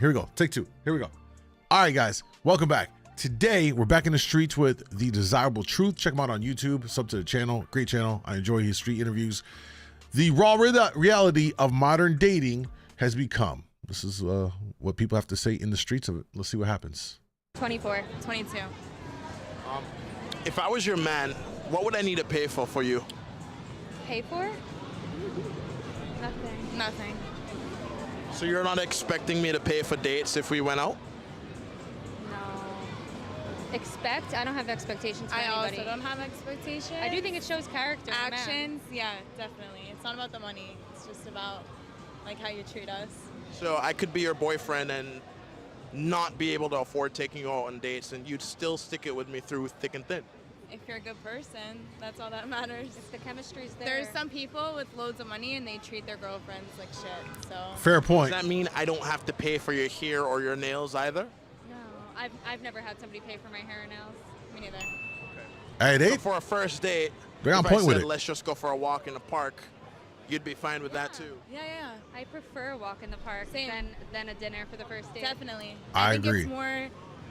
Here we go. Take two. Here we go. All right, guys. Welcome back. Today, we're back in the streets with The Desirable Truth. Check him out on YouTube. Sub to the channel. Great channel. I enjoy his street interviews. The raw reality of modern dating has become. This is what people have to say in the streets of it. Let's see what happens. 24. 22. If I was your man, what would I need to pay for you? Pay for? Nothing. Nothing. So you're not expecting me to pay for dates if we went out? No. Expect? I don't have expectations for anybody. I also don't have expectations. I do think it shows character. Actions, yeah, definitely. It's not about the money. It's just about like how you treat us. So I could be your boyfriend and not be able to afford taking you out on dates, and you'd still stick it with me through thick and thin. If you're a good person, that's all that matters. If the chemistry's there. There's some people with loads of money and they treat their girlfriends like shit, so. Fair point. Does that mean I don't have to pay for your hair or your nails either? No. I've never had somebody pay for my hair and nails. Me neither. Hey, So they for a first date, They're on if point I with said, it. let's just go for a walk in the park, you'd be fine with that too. Yeah. I prefer a walk in the park Same. than a dinner for the first date. Definitely. I think agree. It's more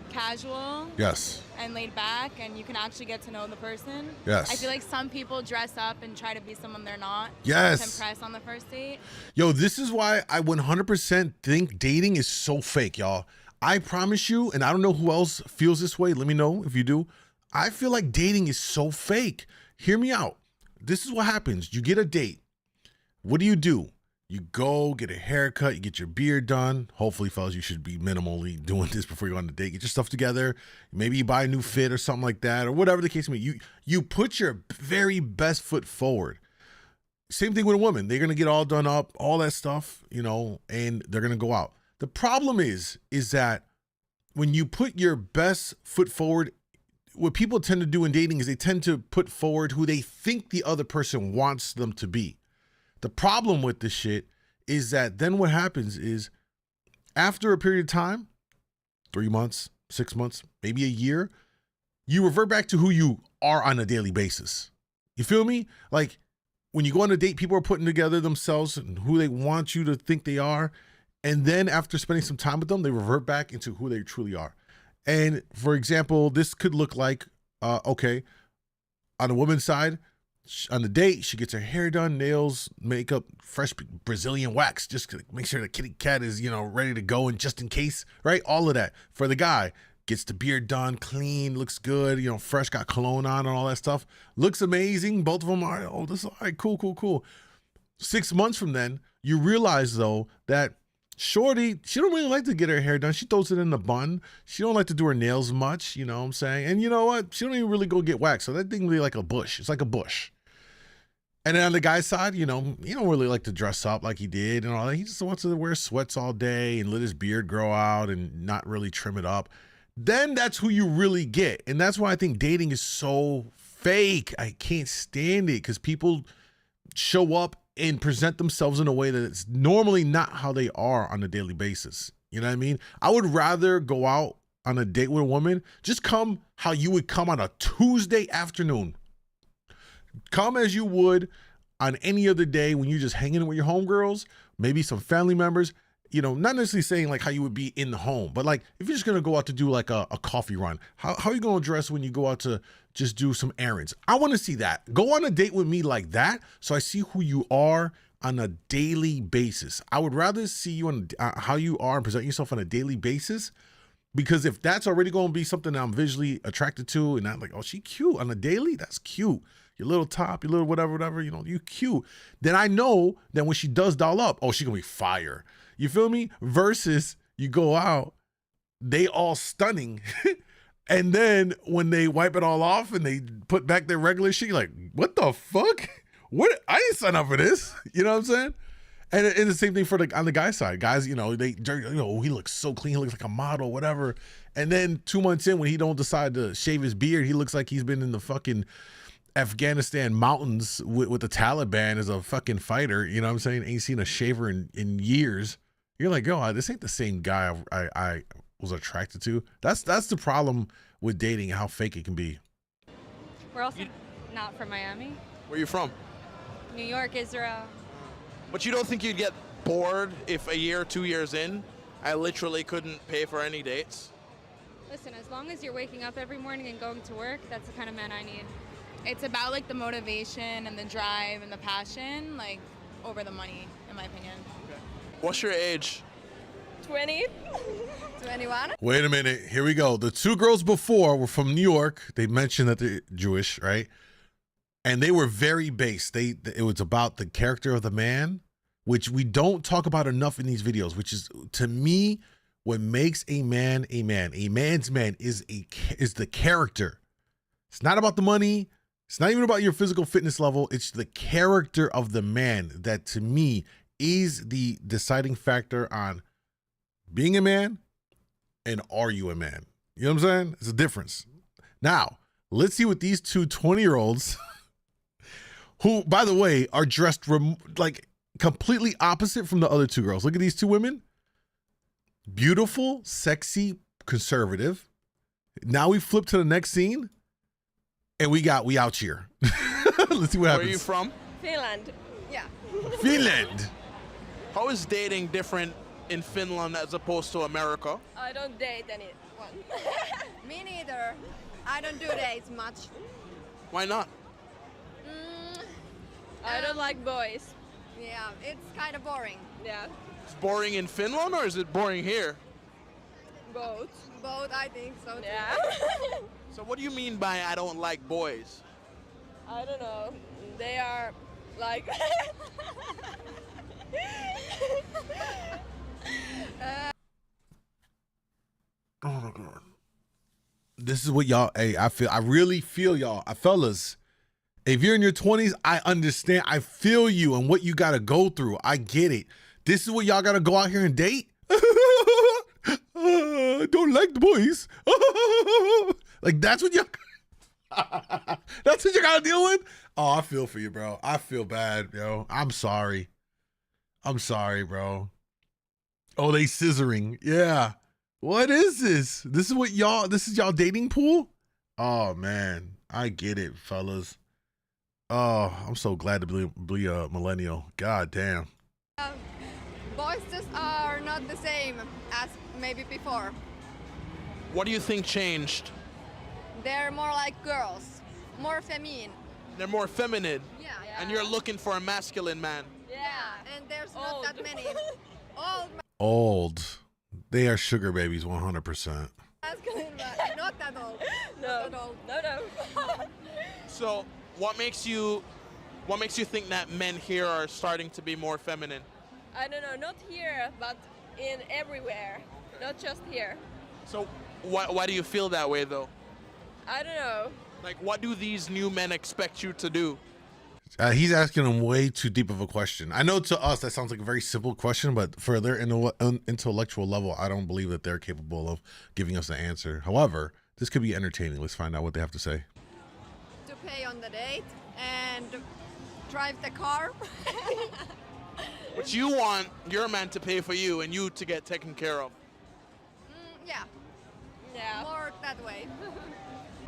casual Yes. and laid back, and you can actually get to know the person. Yes. I feel like some people dress up and try to be someone they're not. Yes. To impress on the first date. Yo, this is why I 100% think dating is so fake, y'all. I promise you, and I don't know who else feels this way. Let me know if you do. I feel like dating is so fake. Hear me out. This is what happens. You get a date. What do? You go get a haircut, you get your beard done. Hopefully, fellas, you should be minimally doing this before you go on the date. Get your stuff together. Maybe you buy a new fit or something like that, or whatever the case may be. You put your very best foot forward. Same thing with a woman. They're gonna get all done up, all that stuff, and they're gonna go out. The problem is that when you put your best foot forward, what people tend to do in dating is they tend to put forward who they think the other person wants them to be. The problem with this shit is that then what happens is after a period of time, 3 months, 6 months, maybe a year, you revert back to who you are on a daily basis. You feel me? Like when you go on a date, people are putting together themselves and who they want you to think they are. And then after spending some time with them, they revert back into who they truly are. And for example, this could look like, okay, on the woman's side, on the date, she gets her hair done, nails, makeup, fresh Brazilian wax, just to make sure the kitty cat is, ready to go, and just in case, right? All of that. For the guy, gets the beard done, clean, looks good, fresh, got cologne on and all that stuff. Looks amazing. Both of them are, this is all right, cool. 6 months from then, you realize, though, that shorty, she don't really like to get her hair done. She throws it in the bun. She don't like to do her nails much, you know what I'm saying? And you know what? She don't even really go get waxed. So that thing really like a bush. It's like a bush. And then on the guy's side, he don't really like to dress up like he did and all that. He just wants to wear sweats all day and let his beard grow out and not really trim it up. Then that's who you really get. And that's why I think dating is so fake. I can't stand it because people show up and present themselves in a way that it's normally not how they are on a daily basis. You know what I mean? I would rather go out on a date with a woman, just come how you would come on a Tuesday afternoon. Come as you would on any other day when you're just hanging with your homegirls, maybe some family members, not necessarily saying like how you would be in the home, but like if you're just going to go out to do like a coffee run, how are you going to dress when you go out to just do some errands? I want to see that. Go on a date with me like that so I see who you are on a daily basis. I would rather see you on how you are and present yourself on a daily basis, because if that's already going to be something that I'm visually attracted to and I'm like, oh, she cute on a daily, that's cute. Your little top, your little whatever, you cute. Then I know that when she does dial up, oh, she gonna be fire. You feel me? Versus you go out, they all stunning. And then when they wipe it all off and they put back their regular shit, you're like, what the fuck? What? I didn't sign up for this. You know what I'm saying? And it's the same thing on the guy side. Guys, he looks so clean. He looks like a model, whatever. And then 2 months in, when he don't decide to shave his beard, he looks like he's been in the fucking Afghanistan mountains with the Taliban as a fucking fighter. You know what I'm saying? Ain't seen a shaver in years. You're like, yo, this ain't the same guy I was attracted to. That's the problem with dating, how fake it can be. We're also not from Miami. Where are you from? New York, Israel. But you don't think you'd get bored if a year or 2 years in, I literally couldn't pay for any dates. Listen, as long as you're waking up every morning and going to work, that's the kind of man I need. It's about like the motivation and the drive and the passion, like over the money, in my opinion. What's your age? 20. 21? Wait a minute. Here we go. The two girls before were from New York. They mentioned that they're Jewish, right? And they were very base. It was about the character of the man, which we don't talk about enough in these videos, which is, to me, what makes a man a man. A man's man is the character. It's not about the money. It's not even about your physical fitness level. It's the character of the man that, to me, is the deciding factor on being a man and are you a man? You know what I'm saying? It's a difference. Now, let's see what these two 20-year-olds, who, by the way, are dressed like completely opposite from the other two girls. Look at these two women. Beautiful, sexy, conservative. Now we flip to the next scene and we out here. Let's see what happens. Where are you from? Finland. Yeah. Finland. How is dating different in Finland as opposed to America? I don't date anyone. Me neither. I don't do dates much. Why not? I don't like boys. Yeah, it's kind of boring. Yeah, It's boring in Finland or is it boring here? both. Both, I think so too. Yeah. So what do you mean by I don't like boys? I don't know. They are like. Oh my God. This is what y'all, hey, I really feel y'all. Fellas, if you're in your 20s, I understand. I feel you and what you got to go through. I get it. This is what y'all got to go out here and date? I don't like the boys. Like, that's what y'all, that's what you got to deal with? Oh, I feel for you, bro. I feel bad, yo. I'm sorry. I'm sorry, bro. Oh, they scissoring. Yeah. What is this? This is y'all dating pool? Oh man, I get it, fellas. Oh, I'm so glad to be a millennial. God damn. Boys just are not the same as maybe before. What do you think changed? They're more like girls, more feminine. They're more feminine, Yeah. and you're looking for a masculine man. Yeah, and there's not that many old Old. They are sugar babies, 100%. masculine, but not that old. No. Not that old. No. So what makes you think that men here are starting to be more feminine? I don't know. Not here, but in everywhere. Not just here. So why do you feel that way though? I don't know. Like what do these new men expect you to do? He's asking them way too deep of a question. I know to us that sounds like a very simple question, but for their intellectual level, I don't believe that they're capable of giving us the answer. However, this could be entertaining. Let's find out what they have to say. To pay on the date and drive the car. But you want your man to pay for you and you to get taken care of. Yeah, Yeah. more that way.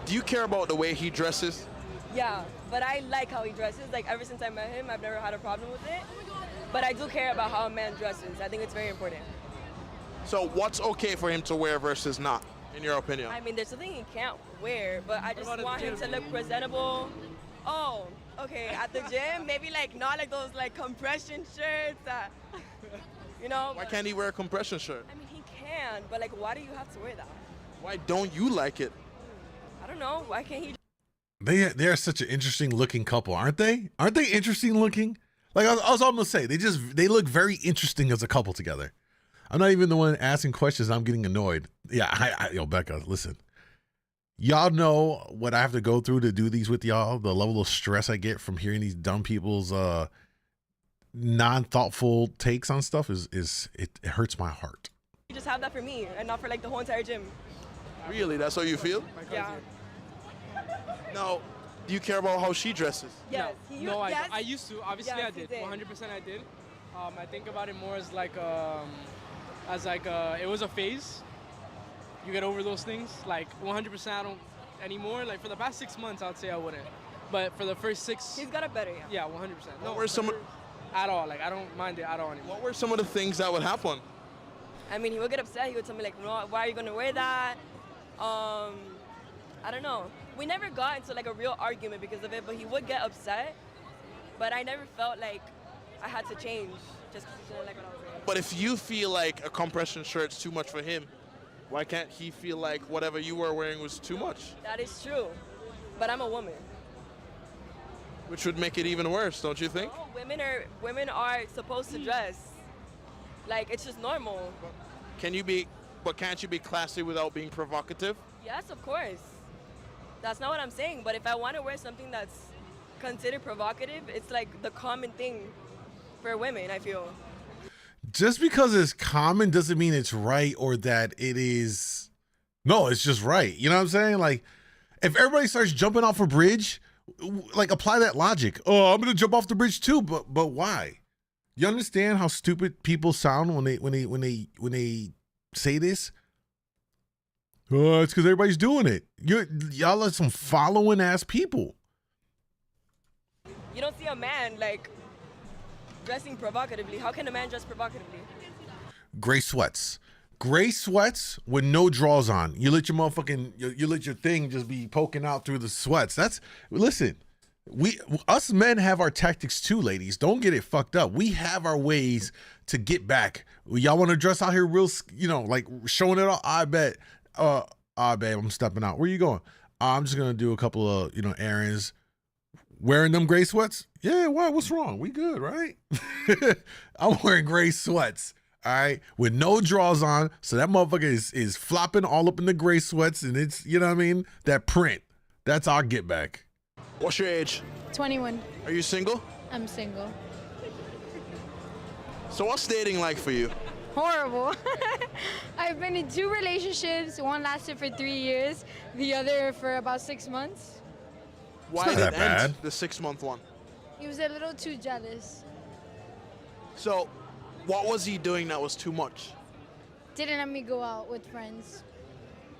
Do you care about the way he dresses? Yeah, but I like how he dresses. Like ever since I met him, I've never had a problem with it. But I do care about how a man dresses. I think it's very important. So what's okay for him to wear versus not, in your opinion? I mean, there's something he can't wear, but I just want him to look presentable. Oh, okay. At the gym, maybe like not like those like compression shirts that, you know. Why can't he wear a compression shirt? I mean, he can, but like, why do you have to wear that? Why don't you like it? I don't know. Why can't he? They are such an interesting looking couple, aren't they? Aren't they interesting looking? Like I was almost say, they look very interesting as a couple together. I'm not even the one asking questions. I'm getting annoyed. Yeah, yo, Becca, listen. Y'all know what I have to go through to do these with y'all. The level of stress I get from hearing these dumb people's non-thoughtful takes on stuff it hurts my heart. You just have that for me and not for like the whole entire gym. Really? That's how you feel? Yeah. Now, do you care about how she dresses? Yes. No, yes. I used to. Obviously, Yes, I you did. did. 100% I did. I think about it more as like it was a phase. You get over those things. Like 100% I don't anymore. Like for the past 6 months, I'd say I wouldn't. But for the first 6, He's got it better, yeah. yeah, 100%. No, What were some at all. Like I don't mind it at all anymore. What were some of the things that would happen? I mean, he would get upset. He would tell me like, no, why are you gonna wear that? I don't know. We never got into like a real argument because of it, but he would get upset. But I never felt like I had to change just because he didn't like what I was wearing. But if you feel like a compression shirt's too much for him, why can't he feel like whatever you were wearing was too much? That is true. But I'm a woman. Which would make it even worse, don't you think? No, women are supposed to dress. Like, it's just normal. But can't you be classy without being provocative? Yes, of course. That's not what I'm saying. But if I want to wear something that's considered provocative, it's like the common thing for women, I feel. Just because it's common doesn't mean it's right or that it is. No, it's just right. You know what I'm saying? Like, if everybody starts jumping off a bridge, like apply that logic. Oh, I'm gonna jump off the bridge too, but why? You understand how stupid people sound when they say this? Oh, it's because everybody's doing it. Y'all are some following ass people. You don't see a man like dressing provocatively. How can a man dress provocatively? Gray sweats. Gray sweats with no drawers on. You let your motherfucking you let your thing just be poking out through the sweats. Listen. Us men have our tactics too, ladies. Don't get it fucked up. We have our ways to get back. Y'all want to dress out here real, like showing it all? I bet. Babe, I'm stepping out. Where you going? I'm just gonna do a couple of errands. Wearing them gray sweats? Yeah. Why? What's wrong? We good, right? I'm wearing gray sweats. All right, with no drawers on, so that motherfucker is flopping all up in the gray sweats, and it's what I mean. That print. That's our get back. What's your age? 21. Are you single? I'm single. So what's dating like for you? Horrible. I've been in 2 relationships. One lasted for 3 years, the other for about 6 months. Why not did that it end, bad. the 6-month one? He was a little too jealous. So what was he doing that was too much? Didn't let me go out with friends.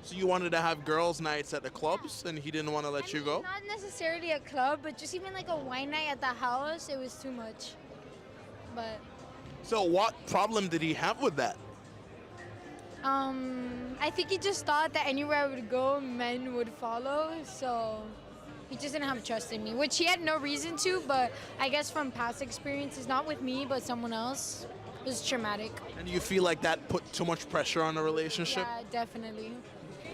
So you wanted to have girls' nights at the clubs and he didn't want to let you go? Not necessarily a club, but just even like a wine night at the house, it was too much. But So what problem did he have with that? I think he just thought that anywhere I would go, men would follow, so he just didn't have trust in me, which he had no reason to, but I guess from past experiences, not with me, but someone else, it was traumatic. And you feel like that put too much pressure on the relationship? Yeah, definitely.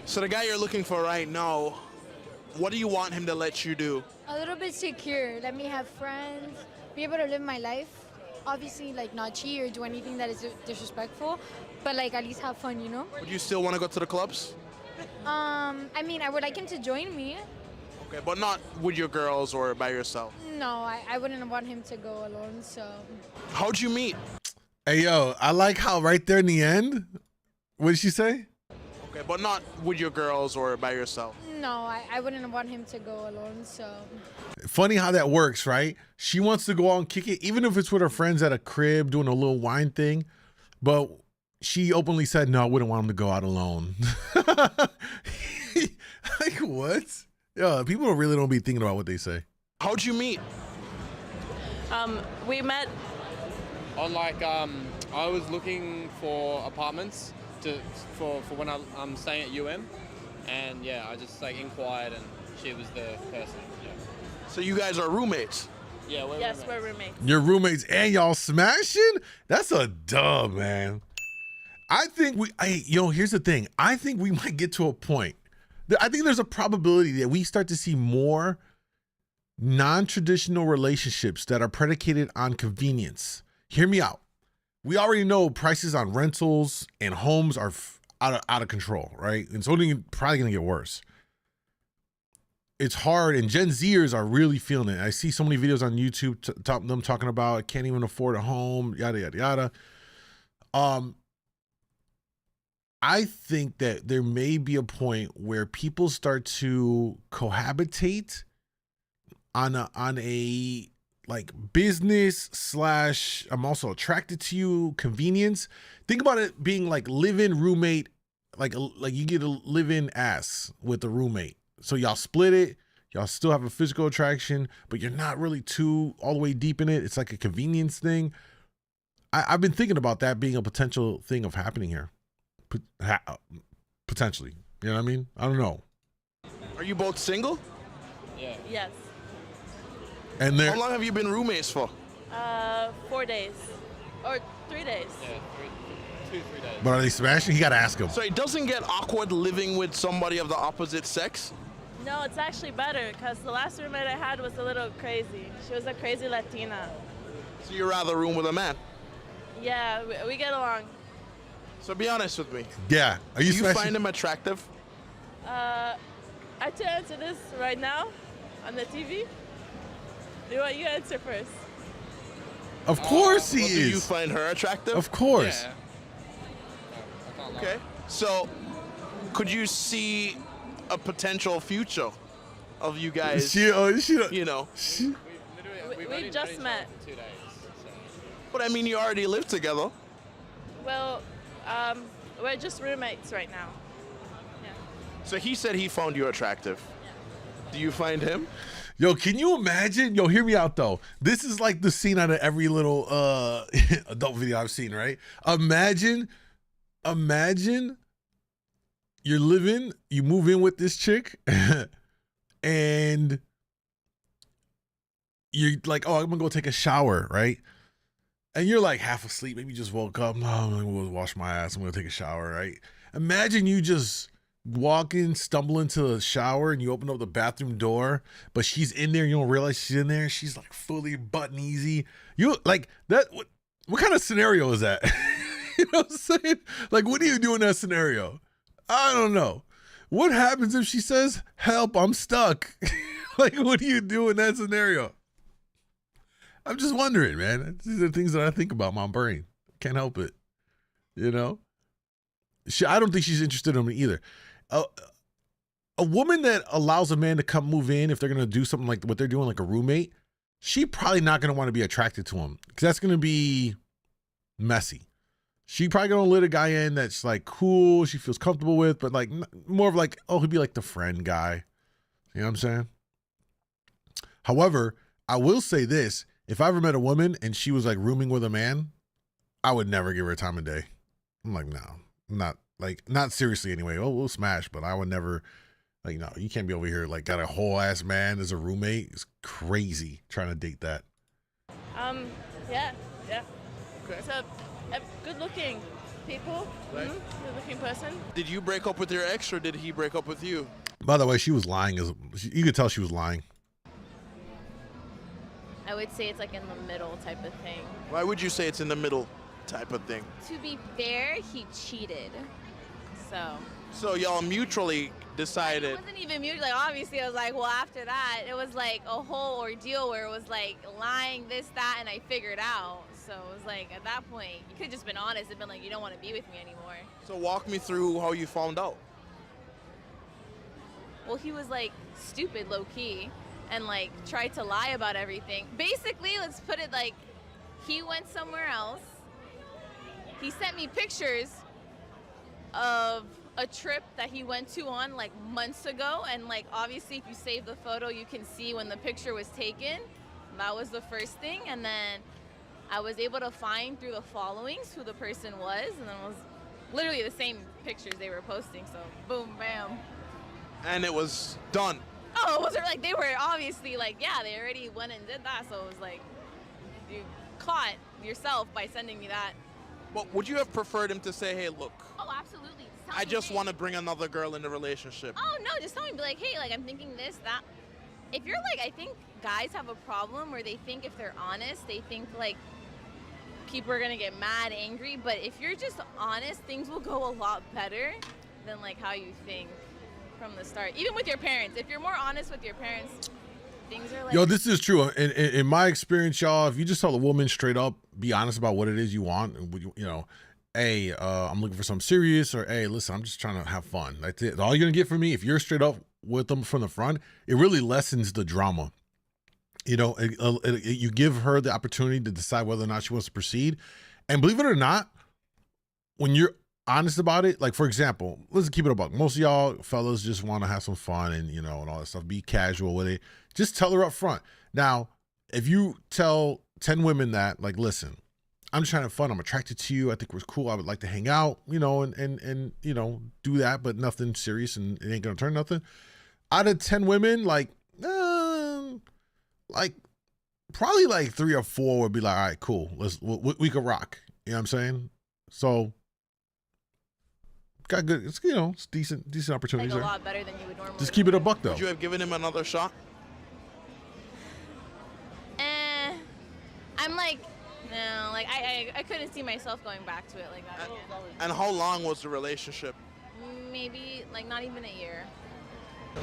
So the guy you're looking for right now, what do you want him to let you do? A little bit secure, let me have friends, be able to live my life. Obviously, like, not cheat or do anything that is disrespectful, but like at least have fun, Would you still want to go to the clubs? I mean, I would like him to join me. Okay, but not with your girls or by yourself. No, I wouldn't want him to go alone, so. How'd you meet? Hey yo, I like how right there in the end, what did she say? Okay, but not with your girls or by yourself. No, I wouldn't want him to go alone, so. Funny how that works, right? She wants to go out and kick it, even if it's with her friends at a crib doing a little wine thing. But she openly said, no, I wouldn't want him to go out alone. Like, what? Yeah, people really don't be thinking about what they say. How'd you meet? We met on I was looking for apartments for when I'm staying at UM, and yeah, I just inquired, and she was the person. Yeah. So you guys are roommates? Yeah, we're Yes, roommates. we're roommates. Your roommates and y'all smashing? That's a dub, man. I think here's the thing. I think we might get to a point. I think there's a probability that we start to see more non-traditional relationships that are predicated on convenience. Hear me out. We already know prices on rentals and homes are out of control, right? And it's only probably going to get worse. It's hard, and Gen Zers are really feeling it. I see so many videos on YouTube them talking about can't even afford a home, yada yada yada. I think that there may be a point where people start to cohabitate on a like business / I'm also attracted to you convenience. Think about it being like live-in roommate, like you get a live-in ass with a roommate. So y'all split it. Y'all still have a physical attraction, but you're not really all the way deep in it. It's like a convenience thing. I've been thinking about that being a potential thing of happening here. Potentially. You know what I mean? I don't know. Are you both single? Yeah. Yes. And How long have you been roommates for? 4 days. Or 3 days. Yeah, 3 days. but are they smashing? You got to ask him. So it doesn't get awkward living with somebody of the opposite sex? No, it's actually better because the last roommate I had was a little crazy. She was a crazy Latina. So you'd rather room with a man? Yeah, we get along. So be honest with me. Yeah. Are you Do you smashing? find him attractive? I have to answer this right now on the TV. Do you want you answer first? Of course he Well, is. do you find her attractive? Of course. Yeah. I can't lie. Okay. So could you see a potential future of you guys, She, you know? We've We only just known each met. other for 2 days. So. But I mean, you already live together. Well, we're just roommates right now. Yeah. So he said he found you attractive. Do you find him? Yo, can you imagine? Yo, hear me out though. This is like the scene out of every little adult video I've seen, right? Imagine you're living, you move in with this chick, and you're like, oh, I'm gonna go take a shower, right? And you're like half asleep, maybe you just woke up. No, I'm gonna go wash my ass, I'm gonna take a shower, right? Imagine you just walk in, stumble into the shower, and you open up the bathroom door, but she's in there, you don't realize she's in there. She's like fully butt and easy. You like that? What kind of scenario is that? You know what I'm saying? Like, what do you do in that scenario? I don't know. What happens if she says, help, I'm stuck? Like, what do you do in that scenario? I'm just wondering, man. These are things that I think about my brain. Can't help it. You know? I don't think she's interested in me either. A woman that allows a man to come move in if they're going to do something like what they're doing, like a roommate, she probably not going to want to be attracted to him because that's going to be messy. She probably going to let a guy in that's like cool, she feels comfortable with, but like more of like, oh, he'd be like the friend guy. You know what I'm saying? However, I will say this. If I ever met a woman and she was like rooming with a man, I would never give her a time of day. I'm like, no, not seriously anyway. Oh, we'll smash, but I would never, like, no, you can't be over here like got a whole ass man as a roommate. It's crazy trying to date that. Yeah. Okay. So, good-looking people. Right. Good-looking person. Did you break up with your ex or did he break up with you? By the way, she was lying. You could tell she was lying. I would say it's like in the middle type of thing. Why would you say it's in the middle type of thing? To be fair, he cheated. So y'all mutually It decided. wasn't even mutual. Like, obviously, I was like, well, after that, it was like a whole ordeal where it was like lying, this, that, and I figured out. So it was like, at that point, you could have just been honest and been like, you don't want to be with me anymore. So walk me through how you found out. Well, he was like stupid, low key, and like tried to lie about everything. Basically, let's put it like, he went somewhere else. He sent me pictures of a trip that he went to on like months ago, and like obviously if you save the photo you can see when the picture was taken. That was the first thing, and then I was able to find through the followings who the person was, and then it was literally the same pictures they were posting, so boom, bam. And it was done. Oh, it wasn't like they were obviously like, yeah, they already went and did that, so it was like you caught yourself by sending me that. But would you have preferred him to say, hey, look, Oh, absolutely. Tell I me, just hey. want to bring another girl in the relationship? Oh, no, just tell me, be like, hey, like, I'm thinking this, that. If you're like, I think guys have a problem where they think if they're honest, they think like people are gonna get mad, angry. But if you're just honest, things will go a lot better than like how you think from the start. Even with your parents, if you're more honest with your parents, things are like. Yo, this is true. In my experience, y'all, if you just tell a woman straight up, be honest about what it is you want, and you know, hey, I'm looking for something serious, or hey, listen, I'm just trying to have fun. That's it. All you're gonna get from me, if you're straight up with them from the front, it really lessens the drama. You know, you give her the opportunity to decide whether or not she wants to proceed. And believe it or not, when you're honest about it, like for example, let's keep it a buck. Most of y'all fellas just want to have some fun and, you know, and all that stuff. Be casual with it. Just tell her up front. Now, if you tell 10 women that, like, listen, I'm just trying to have fun. I'm attracted to you. I think we're cool. I would like to hang out, you know, and you know, do that, but nothing serious, and it ain't gonna turn nothing. Out of 10 women, like probably like 3 or 4 would be like, all right, cool. We could rock. You know what I'm saying? So got good. It's, you know, it's decent opportunities Like a there. lot better than you would normally. Just keep it a buck though. Would you have given him another shot? I'm like, no, like I couldn't see myself going back to it like that again. And how long was the relationship? Maybe like not even a year.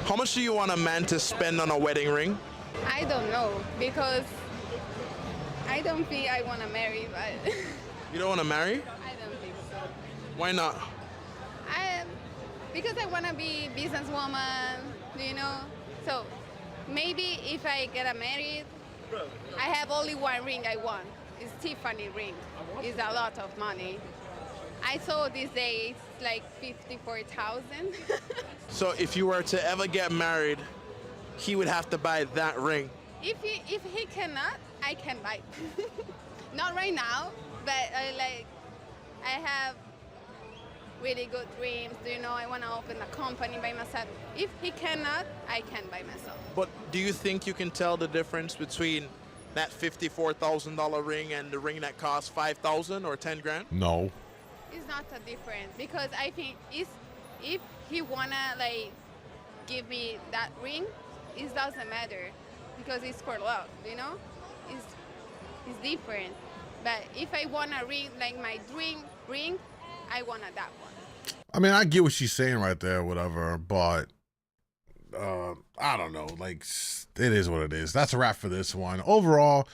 How much do you want a man to spend on a wedding ring? I don't know because I don't think I want to marry, but You don't want to marry? I don't think so. Why not? Because I want to be businesswoman, you know. So maybe if I get married, I have only one ring I want. It's Tiffany ring. It's a lot of money. I saw these days like 54,000. So if you were to ever get married, he would have to buy that ring. If he cannot, I can buy. Not right now, but I have really good dreams. You know, I want to open a company by myself. If he cannot, I can by myself. But do you think you can tell the difference between that $54,000 ring and the ring that costs $5,000 or 10 grand? No. It's not a difference because I think if he wanna like give me that ring, it doesn't matter because it's for love, you know. It's different. But if I want a ring like my dream ring, I want that one. I mean, I get what she's saying right there, whatever, but I don't know. Like, it is what it is. That's a wrap for this one. Overall,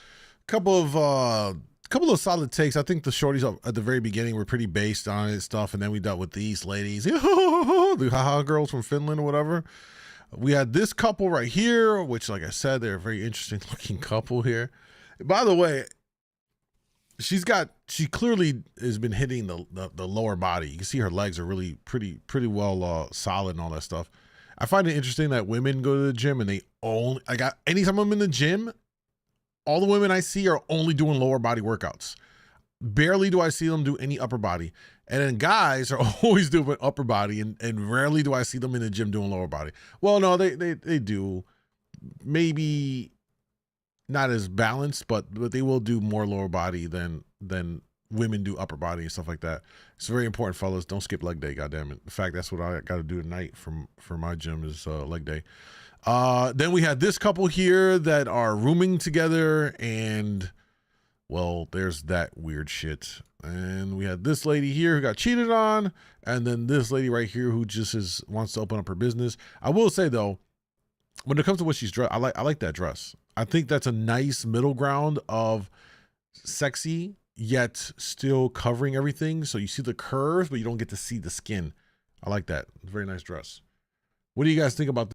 couple of solid takes. I think the shorties at the very beginning were pretty based on it stuff, and then we dealt with these ladies, the haha girls from Finland or whatever. We had this couple right here, which, like I said, they're a very interesting looking couple here. By the way, she clearly has been hitting the lower body. You can see her legs are really pretty well solid and all that stuff. I find it interesting that women go to the gym and they only, anytime I'm in the gym, all the women I see are only doing lower body workouts. Barely do I see them do any upper body. And then guys are always doing upper body, and rarely do I see them in the gym doing lower body. Well, no, they do. Maybe not as balanced, but they will do more lower body than women do upper body and stuff like that. It's very important, fellas. Don't skip leg day, goddammit. In fact, that's what I got to do tonight for my gym is leg day. Then we had this couple here that are rooming together, and well, there's that weird shit. And we had this lady here who got cheated on, and then this lady right here who just wants to open up her business. I will say though, when it comes to what she's dressed, I like that dress. I think that's a nice middle ground of sexy yet still covering everything, so you see the curves but you don't get to see the skin. I like that. It's a very nice dress. What do you guys think about